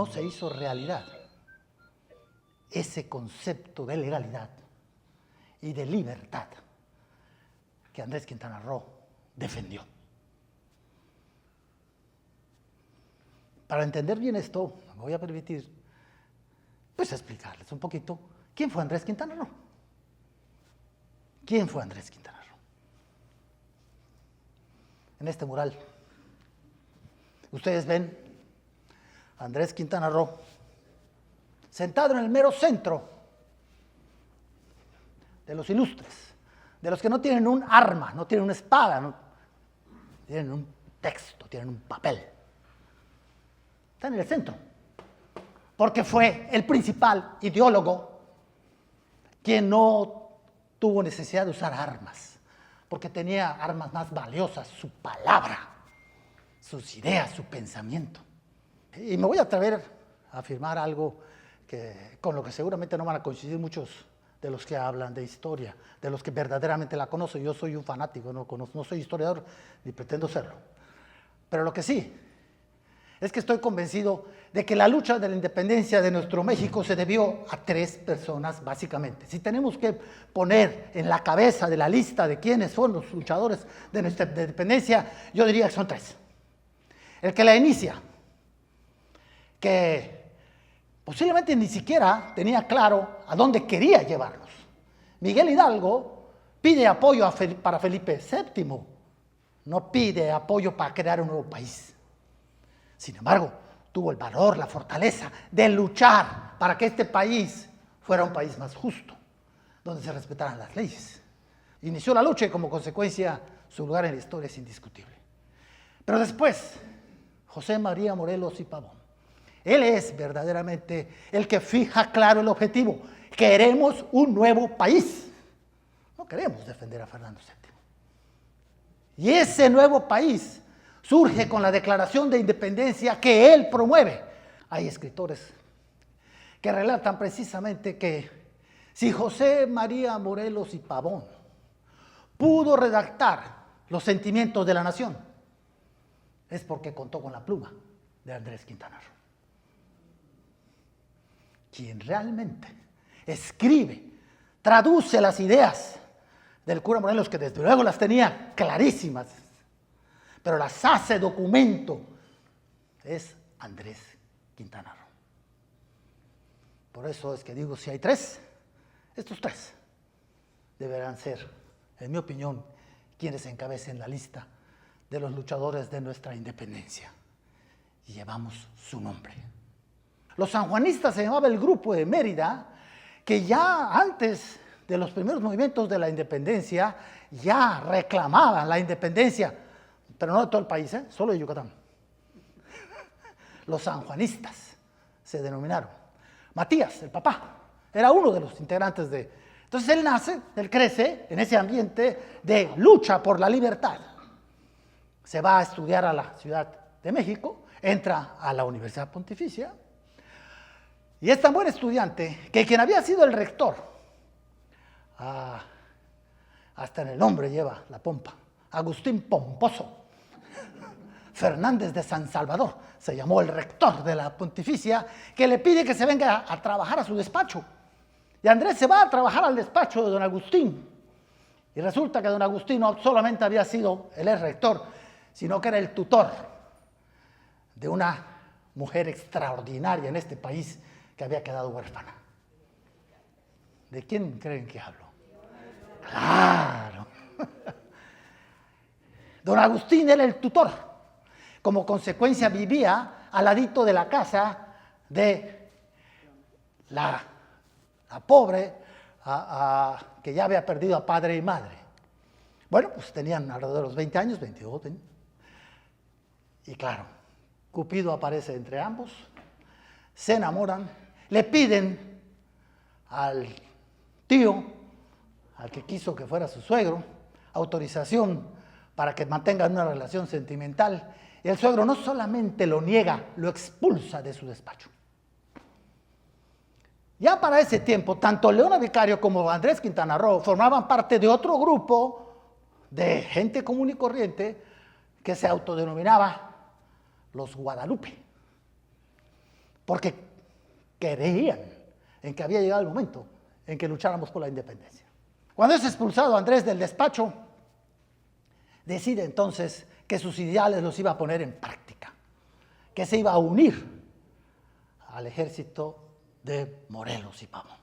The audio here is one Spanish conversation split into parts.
no se hizo realidad ese concepto de legalidad y de libertad que Andrés Quintana Roo defendió. Para entender bien esto, me voy a permitir explicarles un poquito quién fue Andrés Quintana Roo. ¿Quién fue Andrés Quintana Roo? En este mural, ustedes ven a Andrés Quintana Roo sentado en el mero centro de los ilustres, de los que no tienen un arma, no tienen una espada, no, tienen un texto, tienen un papel. Está en el centro, porque fue el principal ideólogo quien no tuvo necesidad de usar armas, porque tenía armas más valiosas, su palabra, sus ideas, su pensamiento. Y me voy a atrever a afirmar algo con lo que seguramente no van a coincidir muchos de los que hablan de historia, de los que verdaderamente la conocen. Yo soy un fanático, no soy historiador ni pretendo serlo. Pero lo que sí es que estoy convencido de que la lucha de la independencia de nuestro México se debió a tres personas, básicamente. Si tenemos que poner en la cabeza de la lista de quiénes son los luchadores de nuestra independencia, yo diría que son tres. El que la inicia, que posiblemente ni siquiera tenía claro a dónde quería llevarnos. Miguel Hidalgo pide apoyo para Felipe VII, no pide apoyo para crear un nuevo país. Sin embargo, tuvo el valor, la fortaleza de luchar para que este país fuera un país más justo, donde se respetaran las leyes. Inició la lucha y como consecuencia su lugar en la historia es indiscutible. Pero después, José María Morelos y Pavón. Él es verdaderamente el que fija claro el objetivo. Queremos un nuevo país. No queremos defender a Fernando VII. Y ese nuevo país surge con la Declaración de Independencia que él promueve. Hay escritores que relatan precisamente que si José María Morelos y Pavón pudo redactar los sentimientos de la nación, es porque contó con la pluma de Andrés Quintana Roo. Quien realmente escribe, traduce las ideas del cura Morelos, que desde luego las tenía clarísimas, pero las hace documento, es Andrés Quintana Roo. Por eso es que digo, si hay tres, estos tres deberán ser, en mi opinión, quienes encabecen la lista de los luchadores de nuestra independencia. Y llevamos su nombre. Los sanjuanistas se llamaba el Grupo de Mérida, que ya antes de los primeros movimientos de la independencia ya reclamaban la independencia, pero no de todo el país, solo de Yucatán. Los sanjuanistas se denominaron. Matías, el papá, era uno de los integrantes de... Entonces él crece en ese ambiente de lucha por la libertad. Se va a estudiar a la Ciudad de México, entra a la Universidad Pontificia, y es tan buen estudiante que quien había sido el rector, hasta en el nombre lleva la pompa, Agustín Pomposo Fernández de San Salvador, se llamó el rector de la Pontificia, que le pide que se venga a trabajar a su despacho. Y Andrés se va a trabajar al despacho de don Agustín. Y resulta que don Agustín no solamente había sido el rector, sino que era el tutor de una mujer extraordinaria en este país que había quedado huérfana. ¿De quién creen que hablo? Claro. Don Agustín era el tutor. Como consecuencia vivía al ladito de la casa de la pobre que ya había perdido a padre y madre. Bueno, pues tenían alrededor de los 20 años, 22. Y claro, Cupido aparece entre ambos, se enamoran, le piden al tío, al que quiso que fuera su suegro, autorización para que mantengan una relación sentimental. Y el suegro no solamente lo niega, lo expulsa de su despacho. Ya para ese tiempo, tanto Leona Vicario como Andrés Quintana Roo formaban parte de otro grupo de gente común y corriente que se autodenominaba los Guadalupe. porque creían en que había llegado el momento en que lucháramos por la independencia. Cuando es expulsado Andrés del despacho, decide entonces que sus ideales los iba a poner en práctica, que se iba a unir al ejército de Morelos y Pavón.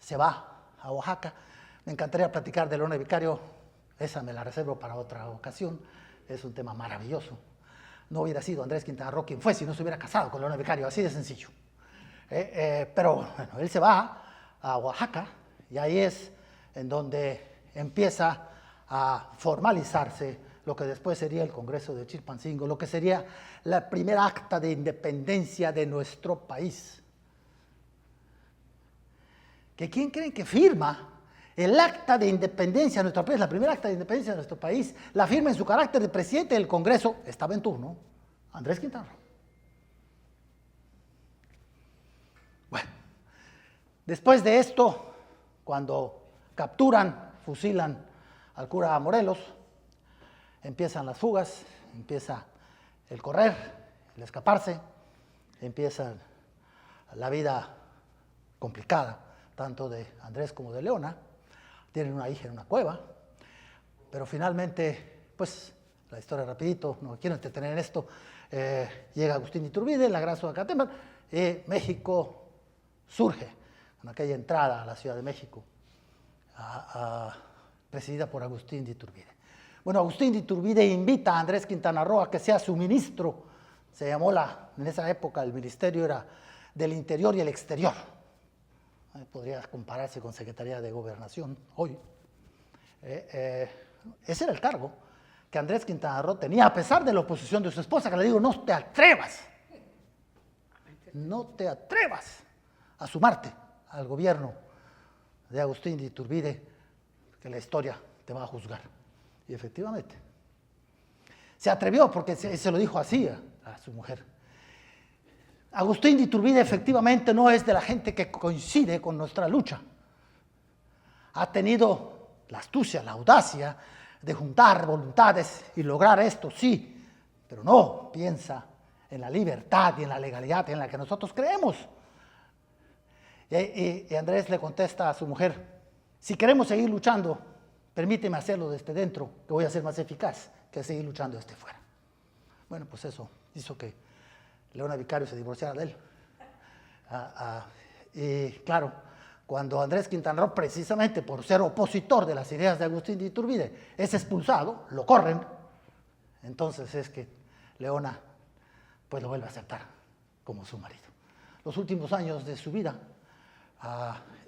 Se va a Oaxaca. Me encantaría platicar de Leona Vicario, esa me la reservo para otra ocasión, es un tema maravilloso. No hubiera sido Andrés Quintana Roo quien fue si no se hubiera casado con Leona Vicario, así de sencillo. Pero bueno, él se va a Oaxaca y ahí es en donde empieza a formalizarse lo que después sería el Congreso de Chilpancingo, lo que sería la primera acta de independencia de nuestro país. ¿Que quién creen que firma el acta de independencia de nuestro país, la primera acta de independencia de nuestro país, la firma en su carácter de presidente del Congreso, estaba en turno, Andrés Quintana Roo? Bueno, después de esto, cuando capturan, fusilan al cura Morelos, empiezan las fugas, empieza el correr, el escaparse, empieza la vida complicada, tanto de Andrés como de Leona. Tienen una hija en una cueva, pero finalmente, pues, la historia rapidito, no quiero entretener en esto, llega Agustín de Iturbide, la Gracia de Acatempan, y México surge con aquella entrada a la Ciudad de México, presidida por Agustín de Iturbide. Bueno, Agustín de Iturbide invita a Andrés Quintana Roo a que sea su ministro. Se llamó en esa época el ministerio era del Interior y el Exterior. Podría compararse con Secretaría de Gobernación hoy. Ese era el cargo que Andrés Quintana Roo tenía, a pesar de la oposición de su esposa, que le digo, no te atrevas a sumarte al gobierno de Agustín de Iturbide, que la historia te va a juzgar. Y efectivamente, se atrevió porque se lo dijo así a su mujer. Agustín de Iturbide efectivamente no es de la gente que coincide con nuestra lucha. Ha tenido la astucia, la audacia de juntar voluntades y lograr esto, sí, pero no piensa en la libertad y en la legalidad en la que nosotros creemos. Y Andrés le contesta a su mujer, si queremos seguir luchando, permíteme hacerlo desde dentro, que voy a ser más eficaz que seguir luchando desde fuera. Bueno, pues eso hizo que Leona Vicario se divorciara de él. Y claro, cuando Andrés Quintana Roo, precisamente por ser opositor de las ideas de Agustín de Iturbide, es expulsado, lo corren, entonces es que Leona pues lo vuelve a aceptar como su marido. Los últimos años de su vida,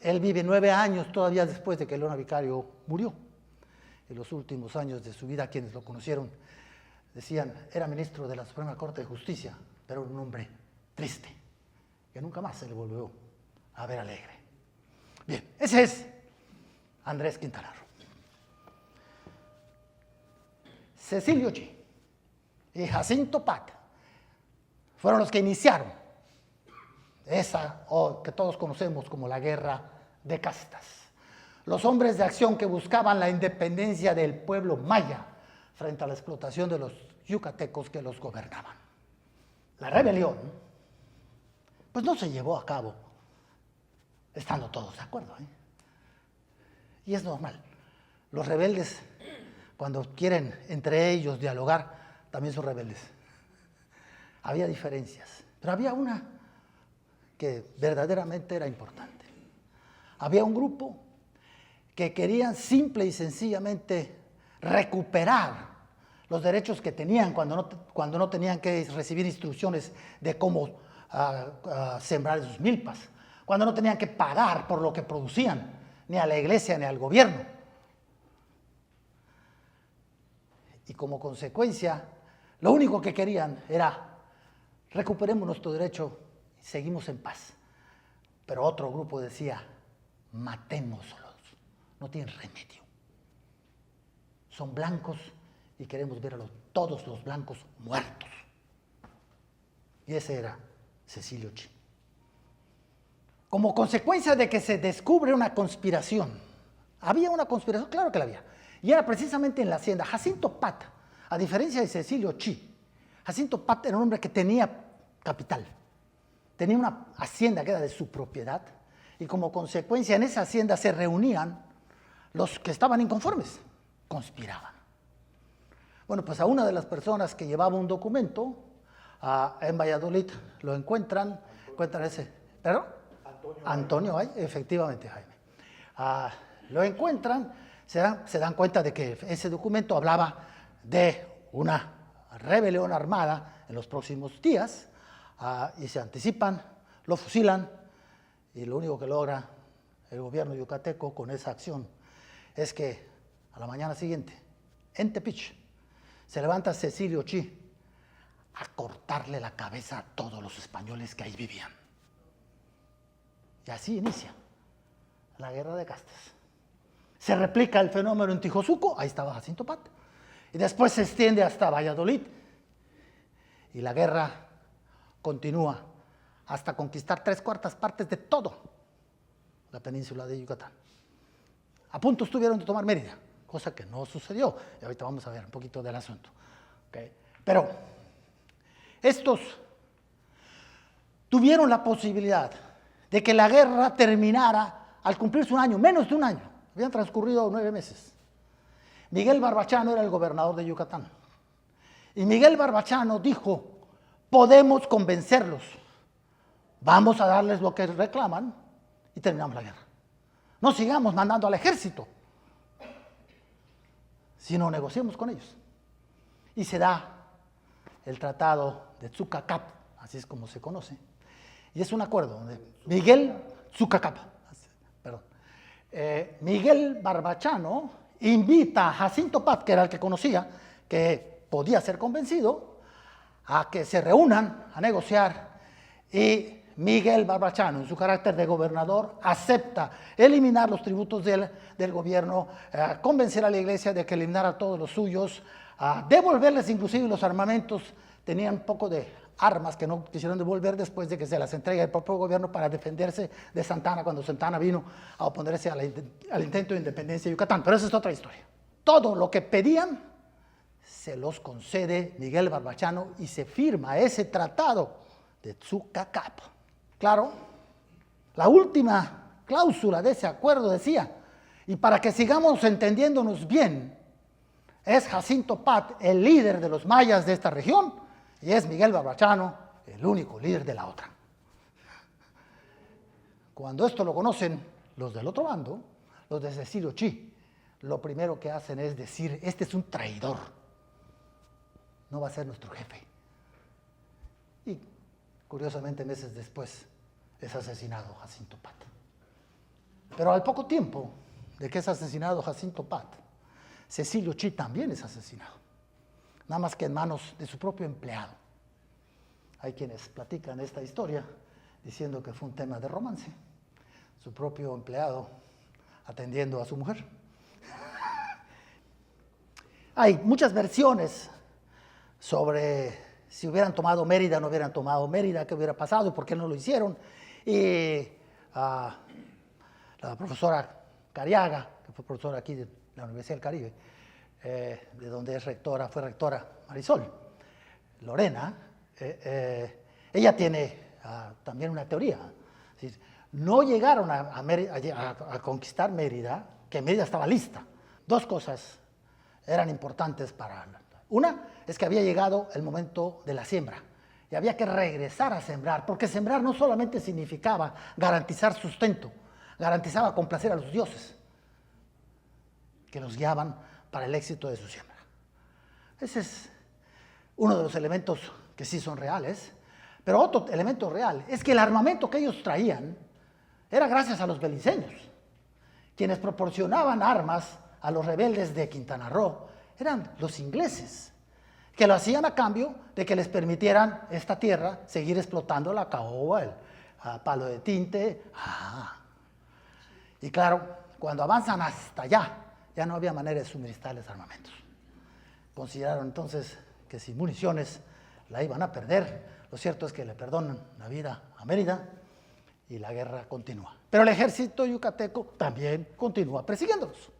él vive 9 años todavía después de que Leona Vicario murió. En los últimos años de su vida, quienes lo conocieron decían, era ministro de la Suprema Corte de Justicia, pero un hombre triste, que nunca más se le volvió a ver alegre. Bien, ese es Andrés Quintana Roo. Cecilio Chi y Jacinto Pat fueron los que iniciaron esa, que todos conocemos como la Guerra de Castas. Los hombres de acción que buscaban la independencia del pueblo maya frente a la explotación de los yucatecos que los gobernaban. La rebelión, pues no se llevó a cabo estando todos de acuerdo, ¿eh? Y es normal. Los rebeldes, cuando quieren entre ellos dialogar, también son rebeldes. Había diferencias, pero había una que verdaderamente era importante. Había un grupo que querían simple y sencillamente recuperar los derechos que tenían cuando no tenían que recibir instrucciones de cómo sembrar sus milpas, cuando no tenían que pagar por lo que producían, ni a la iglesia ni al gobierno. Y como consecuencia, lo único que querían era recuperemos nuestro derecho y seguimos en paz. Pero otro grupo decía, matémoslos, no tienen remedio. Son blancos y queremos ver a todos los blancos muertos. Y ese era Cecilio Chi. Como consecuencia de que se descubre una conspiración, había una conspiración, claro que la había, y era precisamente en la hacienda. Jacinto Pat, a diferencia de Cecilio Chi, Jacinto Pat era un hombre que tenía capital, tenía una hacienda que era de su propiedad y como consecuencia en esa hacienda se reunían los que estaban inconformes, conspiraban. Bueno, pues a una de las personas que llevaba un documento en Valladolid lo encuentran ese, ¿perdón? Antonio, efectivamente, Jaime. Lo encuentran, se dan cuenta de que ese documento hablaba de una rebelión armada en los próximos días y se anticipan, lo fusilan y lo único que logra el gobierno yucateco con esa acción es que a la mañana siguiente, en Tepic, se levanta Cecilio Chi a cortarle la cabeza a todos los españoles que ahí vivían. Y así inicia la guerra de castas. Se replica el fenómeno en Tijosuco, ahí estaba Jacinto Pat, y después se extiende hasta Valladolid, y la guerra continúa hasta conquistar 3/4 partes de todo la península de Yucatán. A punto estuvieron de tomar Mérida, cosa que no sucedió, y ahorita vamos a ver un poquito del asunto. ¿Okay? Pero estos tuvieron la posibilidad de que la guerra terminara al cumplirse un año, menos de un año, habían transcurrido 9 meses. Miguel Barbachano era el gobernador de Yucatán, y Miguel Barbachano dijo, podemos convencerlos, vamos a darles lo que reclaman y terminamos la guerra. No sigamos mandando al ejército, sino negociemos con ellos. Y se da el tratado de Tzucacap, así es como se conoce, y es un acuerdo donde Miguel Barbachano invita a Jacinto Pat, que era el que conocía, que podía ser convencido, a que se reúnan a negociar, y Miguel Barbachano, en su carácter de gobernador, acepta eliminar los tributos del gobierno, convencer a la iglesia de que eliminara todos los suyos, devolverles inclusive los armamentos. Tenían poco de armas que no quisieron devolver después de que se las entrega el propio gobierno para defenderse de Santana, cuando Santana vino a oponerse al intento de independencia de Yucatán. Pero esa es otra historia. Todo lo que pedían se los concede Miguel Barbachano y se firma ese tratado de Tzucacap. Claro, la última cláusula de ese acuerdo decía, y para que sigamos entendiéndonos bien, es Jacinto Pat el líder de los mayas de esta región y es Miguel Barbachano el único líder de la otra. Cuando esto lo conocen los del otro bando, los de Cecilio Chi, lo primero que hacen es decir, este es un traidor, no va a ser nuestro jefe. Y curiosamente meses después es asesinado Jacinto Pat. Pero al poco tiempo de que es asesinado Jacinto Pat, Cecilio Chi también es asesinado, nada más que en manos de su propio empleado. Hay quienes platican esta historia diciendo que fue un tema de romance, su propio empleado atendiendo a su mujer. Hay muchas versiones sobre si hubieran tomado Mérida, no hubieran tomado Mérida, qué hubiera pasado y por qué no lo hicieron. Y la profesora Cariaga, que fue profesora aquí de la Universidad del Caribe, de donde fue rectora Marisol Lorena, ella tiene también una teoría. Es decir, no llegaron a conquistar Mérida, que Mérida estaba lista. Dos cosas eran importantes para... Una es que había llegado el momento de la siembra y había que regresar a sembrar, porque sembrar no solamente significaba garantizar sustento, garantizaba complacer a los dioses que los guiaban para el éxito de su siembra. Ese es uno de los elementos que sí son reales, pero otro elemento real es que el armamento que ellos traían era gracias a los beliceños, quienes proporcionaban armas a los rebeldes de Quintana Roo. Eran los ingleses, que lo hacían a cambio de que les permitieran esta tierra seguir explotando la caoba, el palo de tinte. Y claro, cuando avanzan hasta allá, ya no había manera de suministrarles armamentos. Consideraron entonces que sin municiones la iban a perder. Lo cierto es que le perdonan la vida a Mérida y la guerra continúa. Pero el ejército yucateco también continúa persiguiéndolos.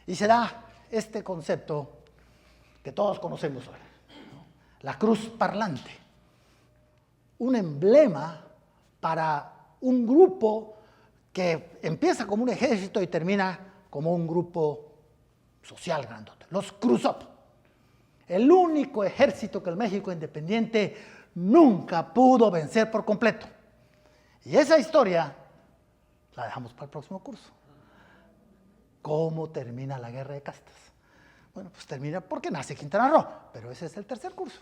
Y se da este concepto que todos conocemos hoy, ¿no? La cruz parlante, un emblema para un grupo que empieza como un ejército y termina como un grupo social grandote, los Cruzop. El único ejército que el México independiente nunca pudo vencer por completo. Y esa historia la dejamos para el próximo curso. ¿Cómo termina la guerra de castas? Bueno, pues termina porque nace Quintana Roo, pero ese es el tercer curso.